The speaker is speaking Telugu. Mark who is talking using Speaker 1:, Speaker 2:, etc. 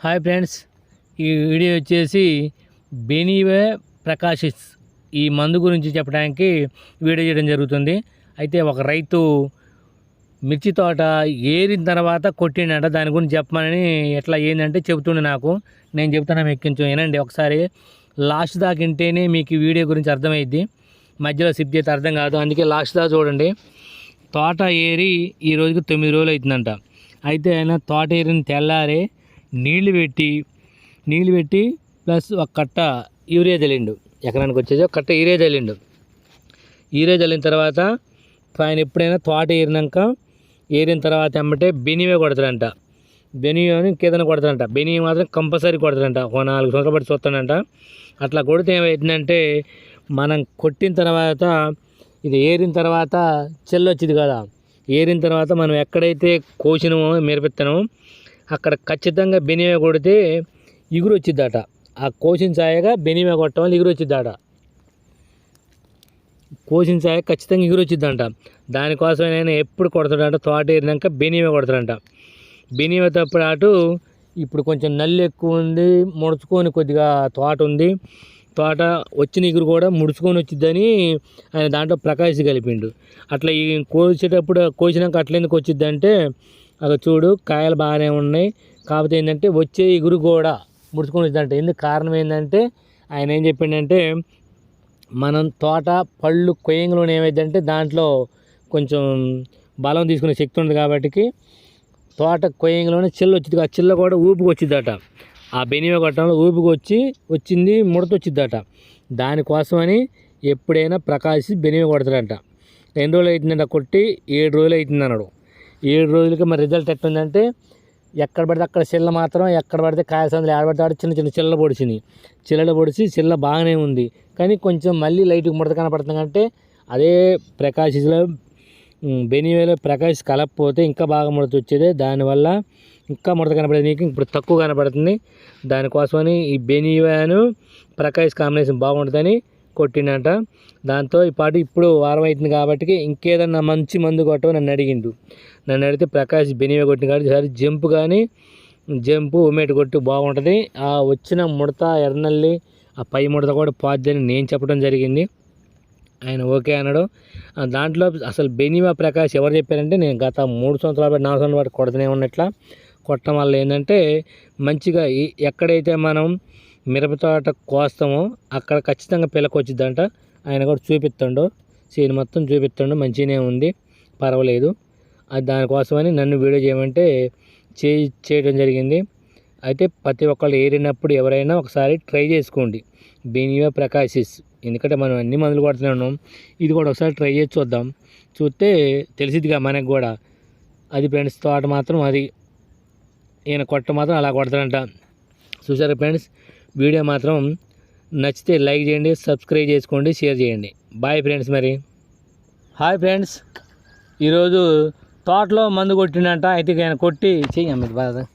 Speaker 1: హాయ్ ఫ్రెండ్స్, ఈ వీడియో వచ్చేసి బెనివే ప్రకాశిస్ ఈ మందు గురించి చెప్పడానికి వీడియో చేయడం జరుగుతుంది. అయితే ఒక రైతు మిర్చి తోట ఏరిన తర్వాత కొట్టిండట. దాని గురించి చెప్పమని ఎట్లా ఏంటంటే చెబుతుండే నాకు. నేను చెప్తాను, మీకు కొంచెం వినండి ఒకసారి. లాస్ట్ దాకా వింటేనే మీకు ఈ వీడియో గురించి అర్థమైద్ది. మధ్యలో సిప్ చేస్తే అర్థం కాదు. అందుకే లాస్ట్ దాకా చూడండి. తోట ఏరి ఈ రోజుకి 9 రోజులు అవుతుందంట. అయితే ఆయన తోట ఏరిన తెల్లారే నీళ్లు పెట్టి ప్లస్ ఒక కట్ట యూరియా చల్లిండు. ఎకరానికి వచ్చేసి ఒక కట్ట యూరియా చల్లిండు. యూరియా చల్లిన తర్వాత ఆయన ఎప్పుడైనా తోట ఏరిన తర్వాత ఏమంటే బెనివే కొడతాడంట. బెనివేని ఇంకేదైనా కొడతాడంట. బెనివే మాత్రం కంపల్సరీ కొడతాడంట. ఒక 4 సంవత్సరాలు బట్టి చూస్తాడంట. అట్లా కొడితే ఏమవుతుందంటే, మనం కొట్టిన తర్వాత ఇది ఏరిన తర్వాత చెల్లు వచ్చింది కదా, ఏరిన తర్వాత మనం ఎక్కడైతే కోసినమో మిరపెత్తనమో అక్కడ ఖచ్చితంగా బెనివే కొడితే ఇగురు వచ్చిద్దట. ఆ కోసిన సాయగా బెనివే కొట్టడం వల్ల ఇగురు వచ్చిద్దట. కోసిన సాయ ఖచ్చితంగా ఇగురు వచ్చిద్దంట. దానికోసం నేను ఎప్పుడు కొడతాడంట, తోట ఏరినాక బెనివే కొడతాడంట. బెనివే తప్పుడు ఇప్పుడు కొంచెం నల్లి ఎక్కువ ఉంది, ముడుచుకొని కొద్దిగా తోట ఉంది. తోట వచ్చిన ఇగురు కూడా ముడుచుకొని వచ్చిద్దని ఆయన దాంట్లో ప్రకాశి కలిపిండు. అట్లా ఈ కోసినాక అట్లా ఎందుకు వచ్చిద్దంటే, అక్కడ చూడు కాయలు బాగానే ఉన్నాయి, కాకపోతే ఏంటంటే వచ్చే ఇగురు కూడా ముడుచుకొని వచ్చిందంటే. ఎందుకు కారణం ఏంటంటే, ఆయన ఏం చెప్పిండంటే, మనం తోట పళ్ళు కొయ్యంలోనే ఏమైందంటే దాంట్లో కొంచెం బలం తీసుకునే శక్తి ఉంది కాబట్టి తోట కొయ్యంలోనే చిల్ల వచ్చింది. ఆ చిల్ల కూడా ఊపికి వచ్చిద్దట. ఆ బెనివే కొట్టడంలో ఊపికి వచ్చింది, ముడత వచ్చిద్దట. దానికోసమని ఎప్పుడైనా ప్రకాశి బెనివే కొడతాడంట. 2 రోజులు అవుతుందంట కొట్టి, 7 రోజులు అవుతుంది అన్నాడు. 7 రోజులకి మరి రిజల్ట్ ఎట్లుందంటే, ఎక్కడ పడితే అక్కడ చిల్ల మాత్రం ఎక్కడ పడితే కాయ సందులు ఆడబడితే ఆడ చిన్న చిన్న చిల్ల పొడిచింది. చిల్లలు పొడిచి చిల్ల బాగానే ఉంది, కానీ కొంచెం మళ్ళీ లైట్గా ముడత కనపడుతుంది. అంటే అదే ప్రకాశిలో బెనివేలో ప్రకాశ్ కలపకపోతే ఇంకా బాగా ముడత వచ్చేది. దానివల్ల ఇంకా ముడత కనపడేది, నీకు ఇప్పుడు తక్కువ కనపడుతుంది. దానికోసమని ఈ బెనివేను ప్రకాశ్ కాంబినేషన్ బాగుంటుందని కొట్టిండంట. దాంతో ఇప్పుడు వారం అవుతుంది కాబట్టి ఇంకేదన్నా మంచి మందు కొట్టమని నన్ను అడిగిండు. నన్ను అడిగితే ప్రకాశ్ బెనివే కొట్టింది కాబట్టి సరే జంపు ఉమేటి కొట్టి బాగుంటుంది. ఆ వచ్చిన ముడత ఎర్రనల్లి ఆ పై ముడత కూడా పోద్దని నేను చెప్పడం జరిగింది. ఆయన ఓకే అన్నాడు. దాంట్లో అసలు బెనివే ప్రకాశ్ ఎవరు చెప్పారంటే, నేను గత 3 సంవత్సరాలు బట్టి 4 సంవత్సరాలు బట్టి కొడుతూనే ఉన్నట్లా కొట్టడం వల్ల ఏంటంటే మంచిగా ఎక్కడైతే మనం మిరపతోట కోస్తామో అక్కడ ఖచ్చితంగా పిలకొచ్చిద్దంట. ఆయన కూడా చూపిస్తాడు, సీన్ మొత్తం చూపిస్తాడు, మంచిగానే ఉంది, పర్వాలేదు. అది దానికోసమని నన్ను వీడియో చేయమంటే చేయడం జరిగింది. అయితే ప్రతి ఒక్కళ్ళు ఏరినప్పుడు ఎవరైనా ఒకసారి ట్రై చేసుకోండి బెనివే ప్రకాశిస్. ఎందుకంటే మనం అన్ని మందులు కొడుతూనే ఉన్నాం, ఇది కూడా ఒకసారి ట్రై చేసి చూద్దాం. చూస్తే తెలిసిద్దిగా మనకు కూడా. అది ఫ్రెండ్స్, తోట మాత్రం అది ఈయన కొట్ట మాత్రం అలా కొడతాడంట. చూసారా ఫ్రెండ్స్, వీడియో మాత్రం నచ్చితే లైక్ చేయండి, సబ్స్క్రైబ్ చేసుకోండి, షేర్ చేయండి. Bye friends. మరి హాయ్ ఫ్రెండ్స్, ఈరోజు తోటలో మందు కొట్టిండంట. అయితే ఆయన కొట్టి చెయ్యి బాగా